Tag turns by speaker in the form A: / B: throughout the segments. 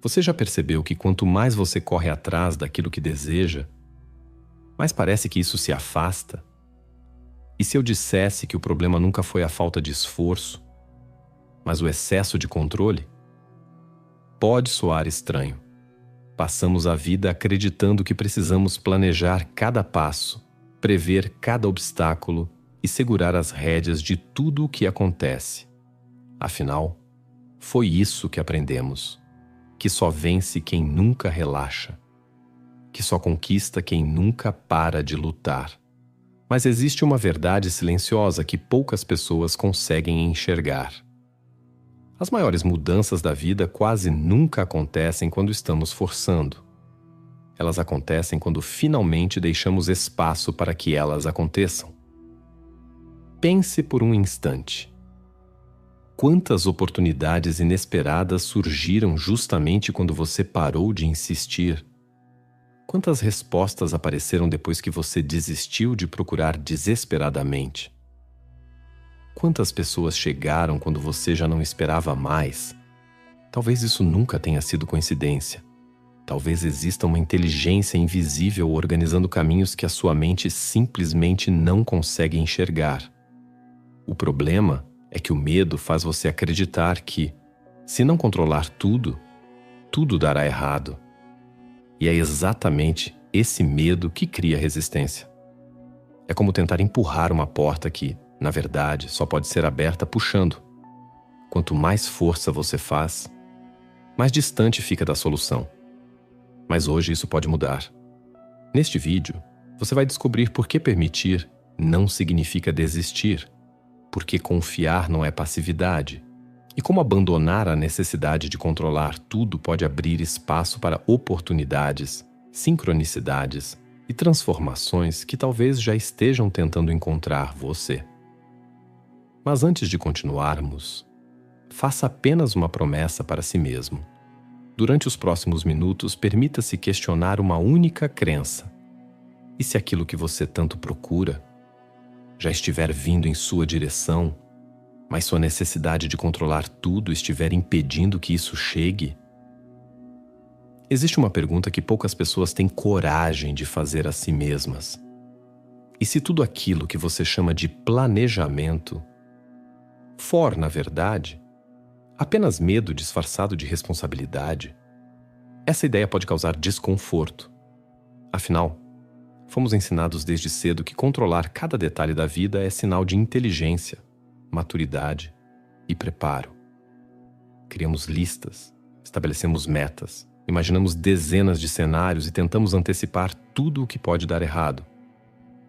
A: Você já percebeu que quanto mais você corre atrás daquilo que deseja, mais parece que isso se afasta? E se eu dissesse que o problema nunca foi a falta de esforço, mas o excesso de controle? Pode soar estranho. Passamos a vida acreditando que precisamos planejar cada passo, prever cada obstáculo e segurar as rédeas de tudo o que acontece. Afinal, foi isso que aprendemos: que só vence quem nunca relaxa, que só conquista quem nunca para de lutar. Mas existe uma verdade silenciosa que poucas pessoas conseguem enxergar. As maiores mudanças da vida quase nunca acontecem quando estamos forçando. Elas acontecem quando finalmente deixamos espaço para que elas aconteçam. Pense por um instante. Quantas oportunidades inesperadas surgiram justamente quando você parou de insistir? Quantas respostas apareceram depois que você desistiu de procurar desesperadamente? Quantas pessoas chegaram quando você já não esperava mais? Talvez isso nunca tenha sido coincidência. Talvez exista uma inteligência invisível organizando caminhos que a sua mente simplesmente não consegue enxergar. O problema é que o medo faz você acreditar que, se não controlar tudo, tudo dará errado. E é exatamente esse medo que cria resistência. É como tentar empurrar uma porta que, na verdade, só pode ser aberta puxando. Quanto mais força você faz, mais distante fica da solução. Mas hoje isso pode mudar. Neste vídeo, você vai descobrir por que permitir não significa desistir, por que confiar não é passividade, e como abandonar a necessidade de controlar tudo pode abrir espaço para oportunidades, sincronicidades e transformações que talvez já estejam tentando encontrar você. Mas antes de continuarmos, faça apenas uma promessa para si mesmo. Durante os próximos minutos, permita-se questionar uma única crença. E se aquilo que você tanto procura já estiver vindo em sua direção, mas sua necessidade de controlar tudo estiver impedindo que isso chegue? Existe uma pergunta que poucas pessoas têm coragem de fazer a si mesmas. E se tudo aquilo que você chama de planejamento for, na verdade, apenas medo disfarçado de responsabilidade? Essa ideia pode causar desconforto. Afinal, fomos ensinados desde cedo que controlar cada detalhe da vida é sinal de inteligência, maturidade e preparo. Criamos listas, estabelecemos metas, imaginamos dezenas de cenários e tentamos antecipar tudo o que pode dar errado.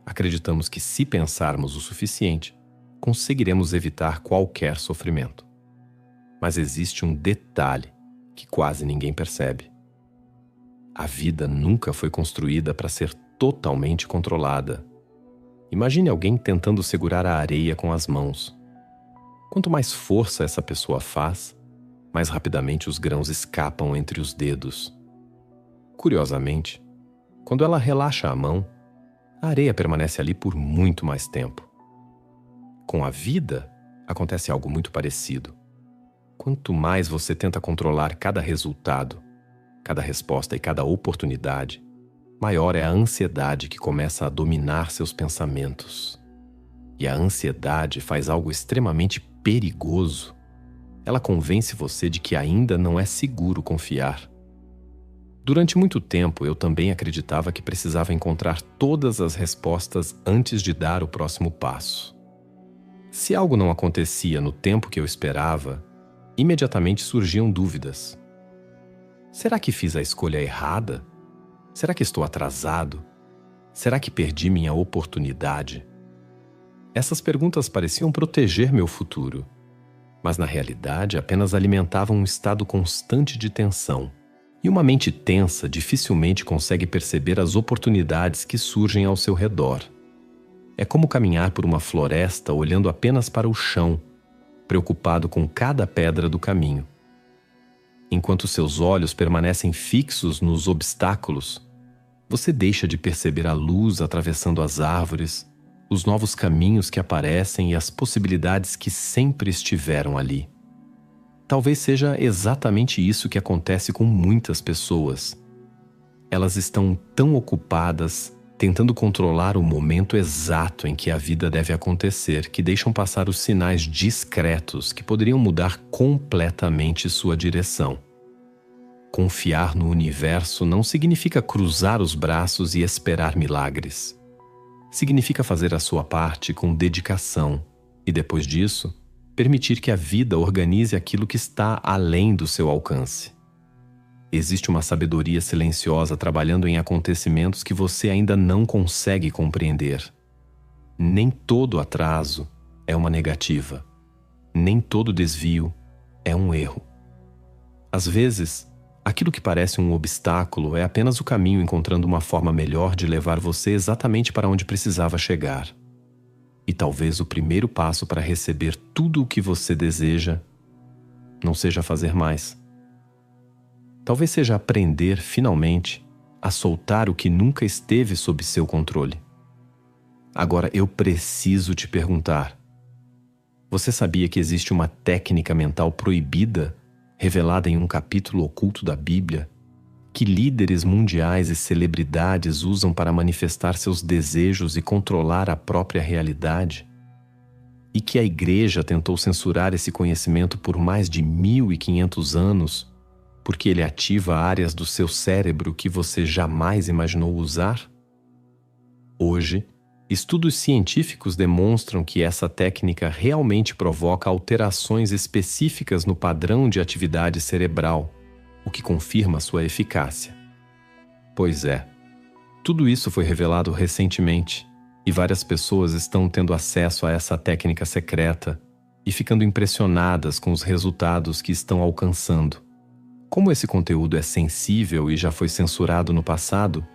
A: Acreditamos que, se pensarmos o suficiente, conseguiremos evitar qualquer sofrimento. Mas existe um detalhe que quase ninguém percebe. A vida nunca foi construída para ser totalmente controlada. Imagine alguém tentando segurar a areia com as mãos. Quanto mais força essa pessoa faz, mais rapidamente os grãos escapam entre os dedos. Curiosamente, quando ela relaxa a mão, a areia permanece ali por muito mais tempo. Com a vida, acontece algo muito parecido. Quanto mais você tenta controlar cada resultado, cada resposta e cada oportunidade, maior é a ansiedade que começa a dominar seus pensamentos. E a ansiedade faz algo extremamente perigoso. Ela convence você de que ainda não é seguro confiar. Durante muito tempo, eu também acreditava que precisava encontrar todas as respostas antes de dar o próximo passo. Se algo não acontecia no tempo que eu esperava, imediatamente surgiam dúvidas. Será que fiz a escolha errada? Será que estou atrasado? Será que perdi minha oportunidade? Essas perguntas pareciam proteger meu futuro, mas na realidade apenas alimentavam um estado constante de tensão. E uma mente tensa dificilmente consegue perceber as oportunidades que surgem ao seu redor. É como caminhar por uma floresta olhando apenas para o chão, preocupado com cada pedra do caminho. Enquanto seus olhos permanecem fixos nos obstáculos, você deixa de perceber a luz atravessando as árvores, os novos caminhos que aparecem e as possibilidades que sempre estiveram ali. Talvez seja exatamente isso que acontece com muitas pessoas. Elas estão tão ocupadas tentando controlar o momento exato em que a vida deve acontecer, que deixam passar os sinais discretos que poderiam mudar completamente sua direção. Confiar no universo não significa cruzar os braços e esperar milagres. Significa fazer a sua parte com dedicação e, depois disso, permitir que a vida organize aquilo que está além do seu alcance. Existe uma sabedoria silenciosa trabalhando em acontecimentos que você ainda não consegue compreender. Nem todo atraso é uma negativa. Nem todo desvio é um erro. Às vezes, aquilo que parece um obstáculo é apenas o caminho encontrando uma forma melhor de levar você exatamente para onde precisava chegar. E talvez o primeiro passo para receber tudo o que você deseja não seja fazer mais. Talvez seja aprender, finalmente, a soltar o que nunca esteve sob seu controle. Agora eu preciso te perguntar: você sabia que existe uma técnica mental proibida, revelada em um capítulo oculto da Bíblia, que líderes mundiais e celebridades usam para manifestar seus desejos e controlar a própria realidade? E que a Igreja tentou censurar esse conhecimento por mais de 1500 anos, porque ele ativa áreas do seu cérebro que você jamais imaginou usar? Hoje, estudos científicos demonstram que essa técnica realmente provoca alterações específicas no padrão de atividade cerebral, o que confirma sua eficácia. Pois é, tudo isso foi revelado recentemente, e várias pessoas estão tendo acesso a essa técnica secreta e ficando impressionadas com os resultados que estão alcançando. Como esse conteúdo é sensível e já foi censurado no passado,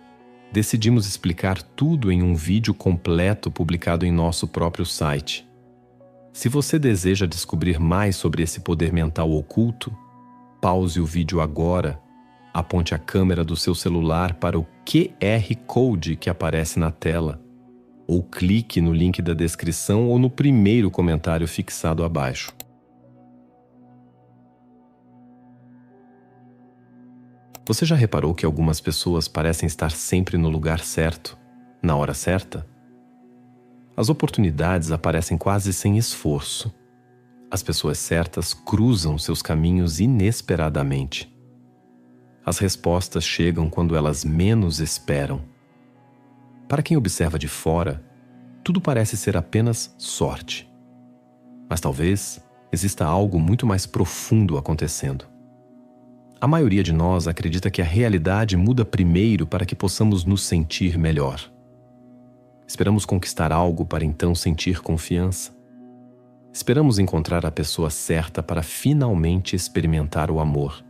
A: decidimos explicar tudo em um vídeo completo publicado em nosso próprio site. Se você deseja descobrir mais sobre esse poder mental oculto, pause o vídeo agora, aponte a câmera do seu celular para o QR Code que aparece na tela, ou clique no link da descrição ou no primeiro comentário fixado abaixo. Você já reparou que algumas pessoas parecem estar sempre no lugar certo, na hora certa? As oportunidades aparecem quase sem esforço. As pessoas certas cruzam seus caminhos inesperadamente. As respostas chegam quando elas menos esperam. Para quem observa de fora, tudo parece ser apenas sorte. Mas talvez exista algo muito mais profundo acontecendo. A maioria de nós acredita que a realidade muda primeiro para que possamos nos sentir melhor. Esperamos conquistar algo para então sentir confiança. Esperamos encontrar a pessoa certa para finalmente experimentar o amor.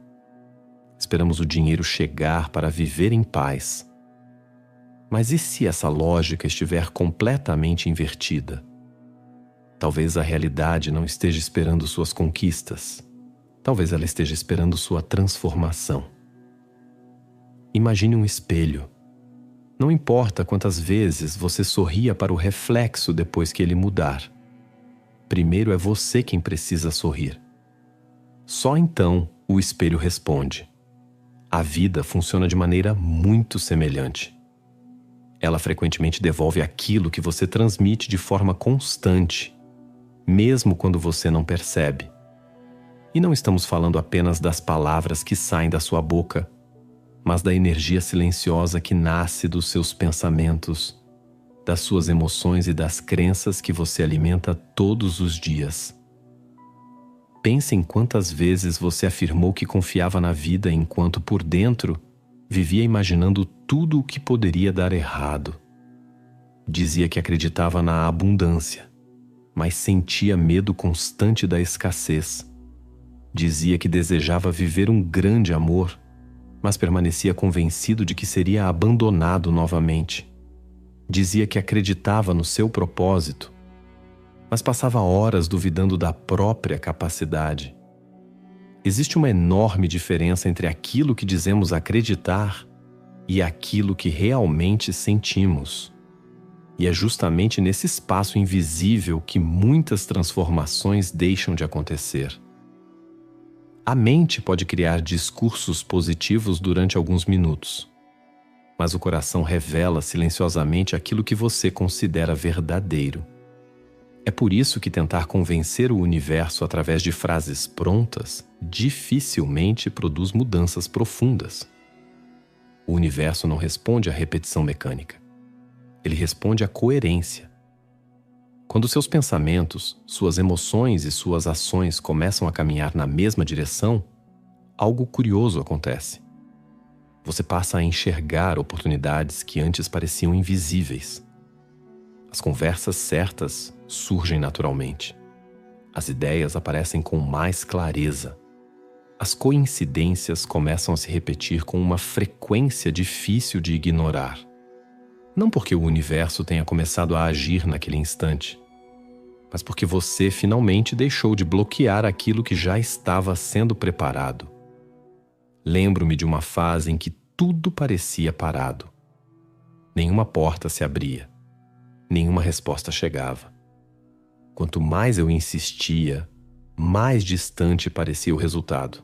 A: Esperamos o dinheiro chegar para viver em paz. Mas e se essa lógica estiver completamente invertida? Talvez a realidade não esteja esperando suas conquistas. Talvez ela esteja esperando sua transformação. Imagine um espelho. Não importa quantas vezes você sorria para o reflexo depois que ele mudar. Primeiro é você quem precisa sorrir. Só então o espelho responde. A vida funciona de maneira muito semelhante. Ela frequentemente devolve aquilo que você transmite de forma constante, mesmo quando você não percebe. E não estamos falando apenas das palavras que saem da sua boca, mas da energia silenciosa que nasce dos seus pensamentos, das suas emoções e das crenças que você alimenta todos os dias. Pense em quantas vezes você afirmou que confiava na vida enquanto por dentro vivia imaginando tudo o que poderia dar errado. Dizia que acreditava na abundância, mas sentia medo constante da escassez. Dizia que desejava viver um grande amor, mas permanecia convencido de que seria abandonado novamente. Dizia que acreditava no seu propósito, mas passava horas duvidando da própria capacidade. Existe uma enorme diferença entre aquilo que dizemos acreditar e aquilo que realmente sentimos. E é justamente nesse espaço invisível que muitas transformações deixam de acontecer. A mente pode criar discursos positivos durante alguns minutos, mas o coração revela silenciosamente aquilo que você considera verdadeiro. É por isso que tentar convencer o universo através de frases prontas dificilmente produz mudanças profundas. O universo não responde à repetição mecânica. Ele responde à coerência. Quando seus pensamentos, suas emoções e suas ações começam a caminhar na mesma direção, algo curioso acontece. Você passa a enxergar oportunidades que antes pareciam invisíveis. As conversas certas surgem naturalmente. As ideias aparecem com mais clareza. As coincidências começam a se repetir com uma frequência difícil de ignorar. Não porque o universo tenha começado a agir naquele instante, mas porque você finalmente deixou de bloquear aquilo que já estava sendo preparado. Lembro-me de uma fase em que tudo parecia parado. Nenhuma porta se abria. Nenhuma resposta chegava. Quanto mais eu insistia, mais distante parecia o resultado.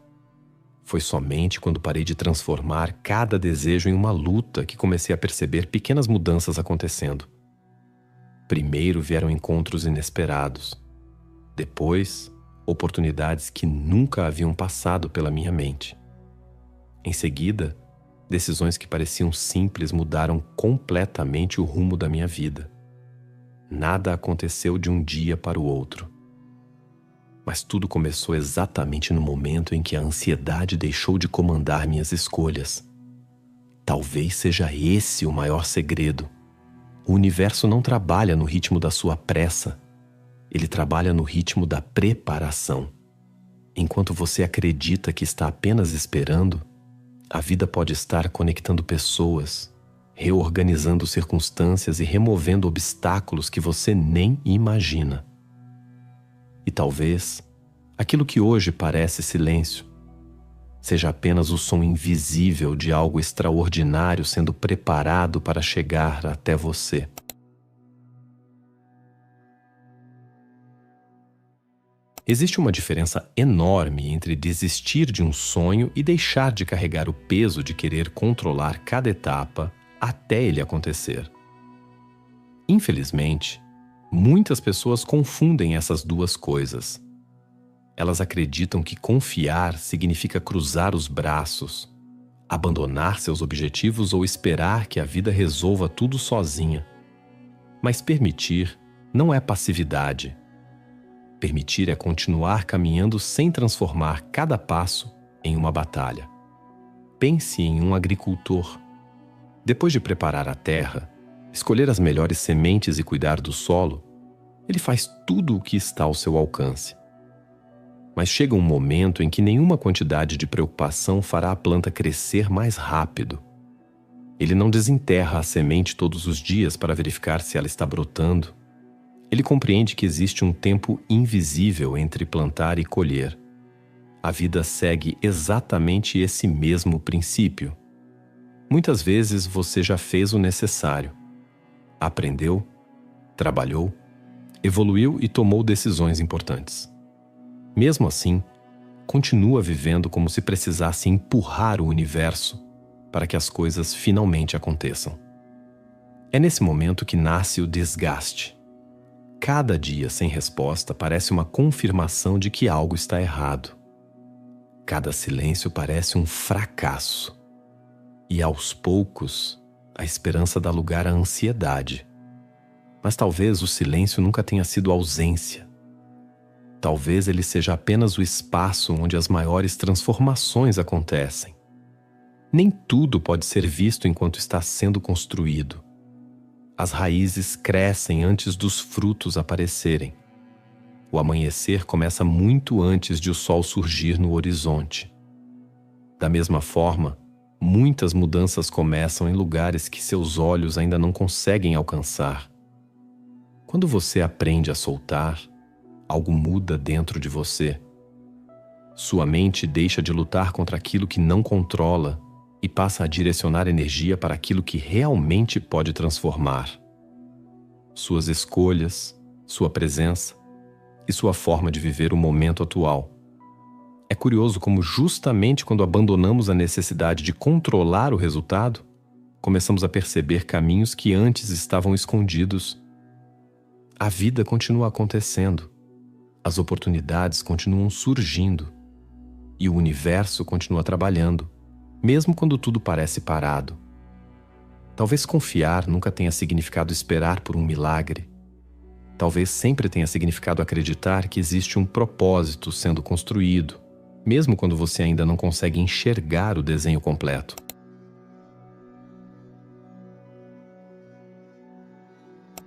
A: Foi somente quando parei de transformar cada desejo em uma luta que comecei a perceber pequenas mudanças acontecendo. Primeiro vieram encontros inesperados. Depois, oportunidades que nunca haviam passado pela minha mente. Em seguida, decisões que pareciam simples mudaram completamente o rumo da minha vida. Nada aconteceu de um dia para o outro. Mas tudo começou exatamente no momento em que a ansiedade deixou de comandar minhas escolhas. Talvez seja esse o maior segredo. O universo não trabalha no ritmo da sua pressa. Ele trabalha no ritmo da preparação. Enquanto você acredita que está apenas esperando, a vida pode estar conectando pessoas, reorganizando circunstâncias e removendo obstáculos que você nem imagina. E talvez aquilo que hoje parece silêncio seja apenas o som invisível de algo extraordinário sendo preparado para chegar até você. Existe uma diferença enorme entre desistir de um sonho e deixar de carregar o peso de querer controlar cada etapa até ele acontecer. Infelizmente, muitas pessoas confundem essas duas coisas. Elas acreditam que confiar significa cruzar os braços, abandonar seus objetivos ou esperar que a vida resolva tudo sozinha. Mas permitir não é passividade. Permitir é continuar caminhando sem transformar cada passo em uma batalha. Pense em um agricultor. Depois de preparar a terra, escolher as melhores sementes e cuidar do solo, ele faz tudo o que está ao seu alcance. Mas chega um momento em que nenhuma quantidade de preocupação fará a planta crescer mais rápido. Ele não desenterra a semente todos os dias para verificar se ela está brotando. Ele compreende que existe um tempo invisível entre plantar e colher. A vida segue exatamente esse mesmo princípio. Muitas vezes você já fez o necessário. Aprendeu, trabalhou, evoluiu e tomou decisões importantes. Mesmo assim, continua vivendo como se precisasse empurrar o universo para que as coisas finalmente aconteçam. É nesse momento que nasce o desgaste. Cada dia sem resposta parece uma confirmação de que algo está errado. Cada silêncio parece um fracasso. E aos poucos, a esperança dá lugar à ansiedade. Mas talvez o silêncio nunca tenha sido ausência. Talvez ele seja apenas o espaço onde as maiores transformações acontecem. Nem tudo pode ser visto enquanto está sendo construído. As raízes crescem antes dos frutos aparecerem. O amanhecer começa muito antes de o sol surgir no horizonte. Da mesma forma, muitas mudanças começam em lugares que seus olhos ainda não conseguem alcançar. Quando você aprende a soltar, algo muda dentro de você. Sua mente deixa de lutar contra aquilo que não controla e passa a direcionar energia para aquilo que realmente pode transformar. Suas escolhas, sua presença e sua forma de viver o momento atual. É curioso como justamente quando abandonamos a necessidade de controlar o resultado, começamos a perceber caminhos que antes estavam escondidos. A vida continua acontecendo, as oportunidades continuam surgindo e o universo continua trabalhando, mesmo quando tudo parece parado. Talvez confiar nunca tenha significado esperar por um milagre. Talvez sempre tenha significado acreditar que existe um propósito sendo construído, mesmo quando você ainda não consegue enxergar o desenho completo.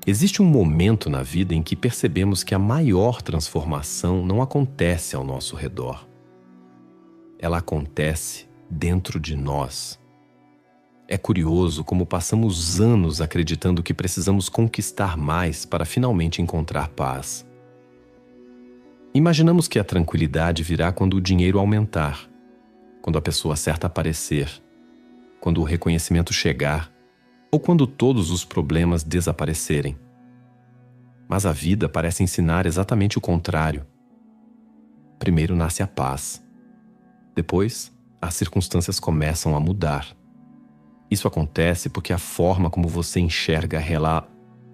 A: Existe um momento na vida em que percebemos que a maior transformação não acontece ao nosso redor. Ela acontece dentro de nós. É curioso como passamos anos acreditando que precisamos conquistar mais para finalmente encontrar paz. Imaginamos que a tranquilidade virá quando o dinheiro aumentar, quando a pessoa certa aparecer, quando o reconhecimento chegar ou quando todos os problemas desaparecerem. Mas a vida parece ensinar exatamente o contrário. Primeiro nasce a paz. Depois, as circunstâncias começam a mudar. Isso acontece porque a forma como você enxerga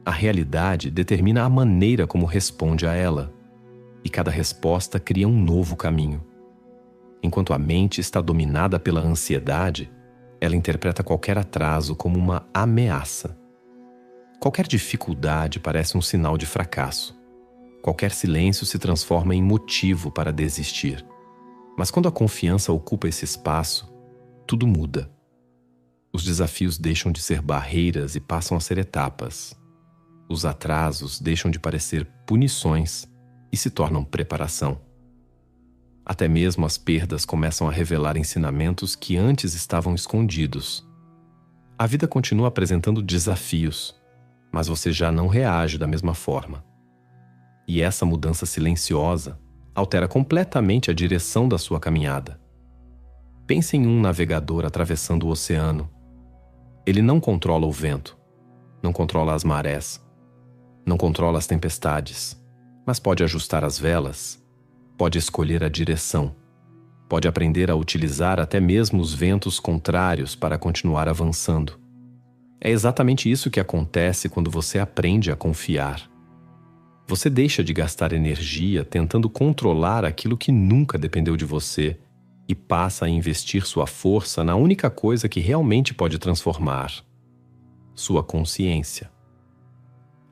A: a realidade determina a maneira como responde a ela. E cada resposta cria um novo caminho. Enquanto a mente está dominada pela ansiedade, ela interpreta qualquer atraso como uma ameaça. Qualquer dificuldade parece um sinal de fracasso. Qualquer silêncio se transforma em motivo para desistir. Mas quando a confiança ocupa esse espaço, tudo muda. Os desafios deixam de ser barreiras e passam a ser etapas. Os atrasos deixam de parecer punições e se tornam preparação. Até mesmo as perdas começam a revelar ensinamentos que antes estavam escondidos. A vida continua apresentando desafios, mas você já não reage da mesma forma. E essa mudança silenciosa altera completamente a direção da sua caminhada. Pense em um navegador atravessando o oceano. Ele não controla o vento, não controla as marés, não controla as tempestades, mas pode ajustar as velas, pode escolher a direção, pode aprender a utilizar até mesmo os ventos contrários para continuar avançando. É exatamente isso que acontece quando você aprende a confiar. Você deixa de gastar energia tentando controlar aquilo que nunca dependeu de você e passa a investir sua força na única coisa que realmente pode transformar: sua consciência.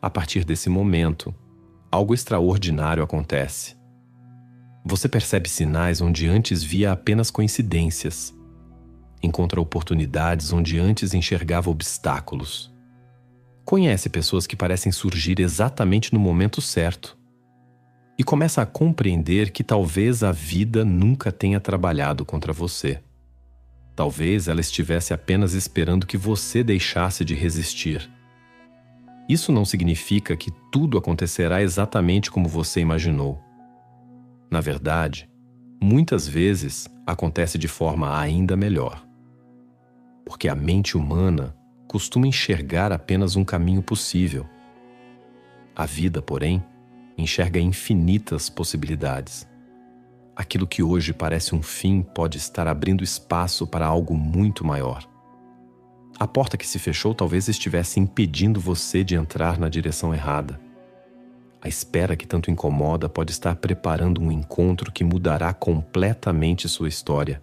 A: A partir desse momento, algo extraordinário acontece. Você percebe sinais onde antes via apenas coincidências. Encontra oportunidades onde antes enxergava obstáculos. Conhece pessoas que parecem surgir exatamente no momento certo. E começa a compreender que talvez a vida nunca tenha trabalhado contra você. Talvez ela estivesse apenas esperando que você deixasse de resistir. Isso não significa que tudo acontecerá exatamente como você imaginou. Na verdade, muitas vezes acontece de forma ainda melhor. Porque a mente humana costuma enxergar apenas um caminho possível. A vida, porém, enxerga infinitas possibilidades. Aquilo que hoje parece um fim pode estar abrindo espaço para algo muito maior. A porta que se fechou talvez estivesse impedindo você de entrar na direção errada. A espera que tanto incomoda pode estar preparando um encontro que mudará completamente sua história.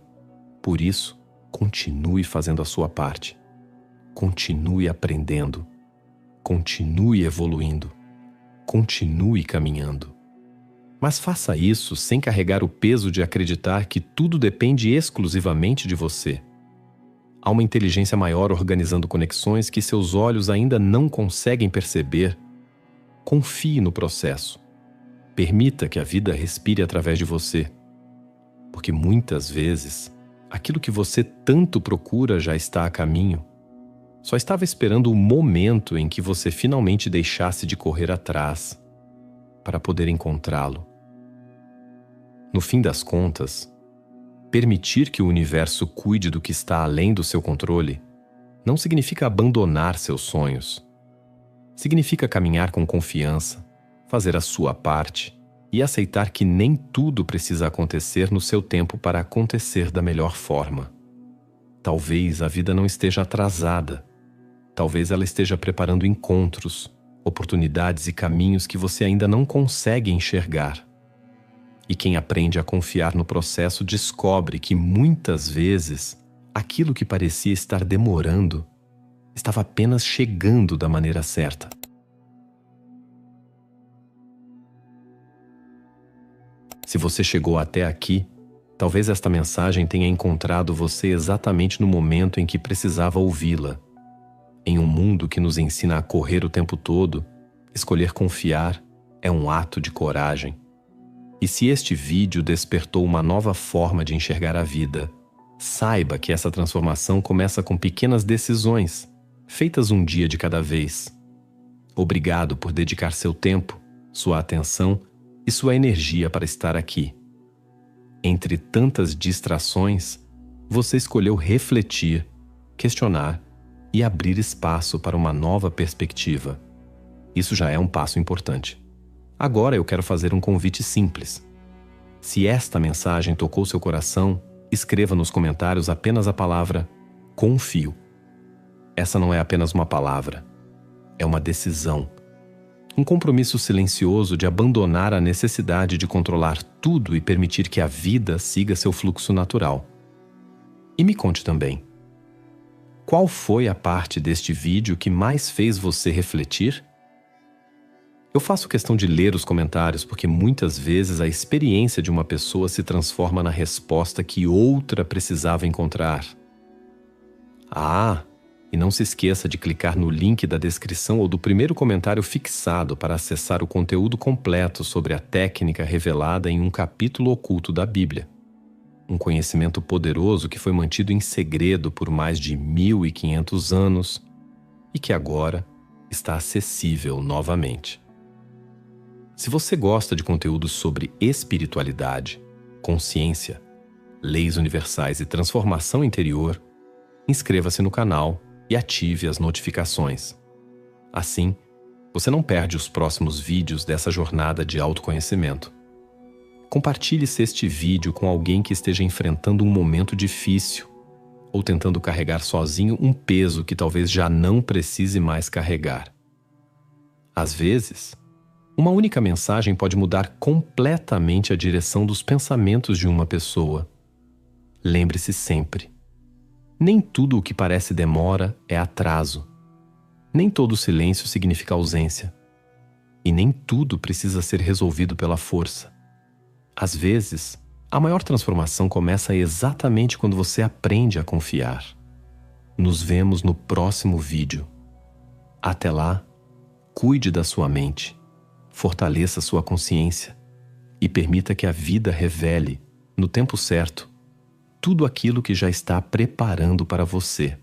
A: Por isso, continue fazendo a sua parte. Continue aprendendo. Continue evoluindo. Continue caminhando. Mas faça isso sem carregar o peso de acreditar que tudo depende exclusivamente de você. Há uma inteligência maior organizando conexões que seus olhos ainda não conseguem perceber. Confie no processo. Permita que a vida respire através de você. Porque muitas vezes, aquilo que você tanto procura já está a caminho. Só estava esperando o momento em que você finalmente deixasse de correr atrás para poder encontrá-lo. No fim das contas, permitir que o universo cuide do que está além do seu controle não significa abandonar seus sonhos. Significa caminhar com confiança, fazer a sua parte e aceitar que nem tudo precisa acontecer no seu tempo para acontecer da melhor forma. Talvez a vida não esteja atrasada. Talvez ela esteja preparando encontros, oportunidades e caminhos que você ainda não consegue enxergar. E quem aprende a confiar no processo descobre que muitas vezes aquilo que parecia estar demorando estava apenas chegando da maneira certa. Se você chegou até aqui, talvez esta mensagem tenha encontrado você exatamente no momento em que precisava ouvi-la. Em um mundo que nos ensina a correr o tempo todo, escolher confiar é um ato de coragem. E se este vídeo despertou uma nova forma de enxergar a vida, saiba que essa transformação começa com pequenas decisões, feitas um dia de cada vez. Obrigado por dedicar seu tempo, sua atenção e sua energia para estar aqui. Entre tantas distrações, você escolheu refletir, questionar e abrir espaço para uma nova perspectiva. Isso já é um passo importante. Agora eu quero fazer um convite simples. Se esta mensagem tocou seu coração, escreva nos comentários apenas a palavra confio. Essa não é apenas uma palavra, é uma decisão. Um compromisso silencioso de abandonar a necessidade de controlar tudo e permitir que a vida siga seu fluxo natural. E me conte também, qual foi a parte deste vídeo que mais fez você refletir? Eu faço questão de ler os comentários porque muitas vezes a experiência de uma pessoa se transforma na resposta que outra precisava encontrar. E não se esqueça de clicar no link da descrição ou do primeiro comentário fixado para acessar o conteúdo completo sobre a técnica revelada em um capítulo oculto da Bíblia. Um conhecimento poderoso que foi mantido em segredo por mais de 1500 anos e que agora está acessível novamente. Se você gosta de conteúdos sobre espiritualidade, consciência, leis universais e transformação interior, inscreva-se no canal e ative as notificações. Assim, você não perde os próximos vídeos dessa jornada de autoconhecimento. Compartilhe-se este vídeo com alguém que esteja enfrentando um momento difícil ou tentando carregar sozinho um peso que talvez já não precise mais carregar. Às vezes, uma única mensagem pode mudar completamente a direção dos pensamentos de uma pessoa. Lembre-se sempre: nem tudo o que parece demora é atraso. Nem todo silêncio significa ausência. E nem tudo precisa ser resolvido pela força. Às vezes, a maior transformação começa exatamente quando você aprende a confiar. Nos vemos no próximo vídeo. Até lá, cuide da sua mente, fortaleça sua consciência e permita que a vida revele, no tempo certo, tudo aquilo que já está preparando para você.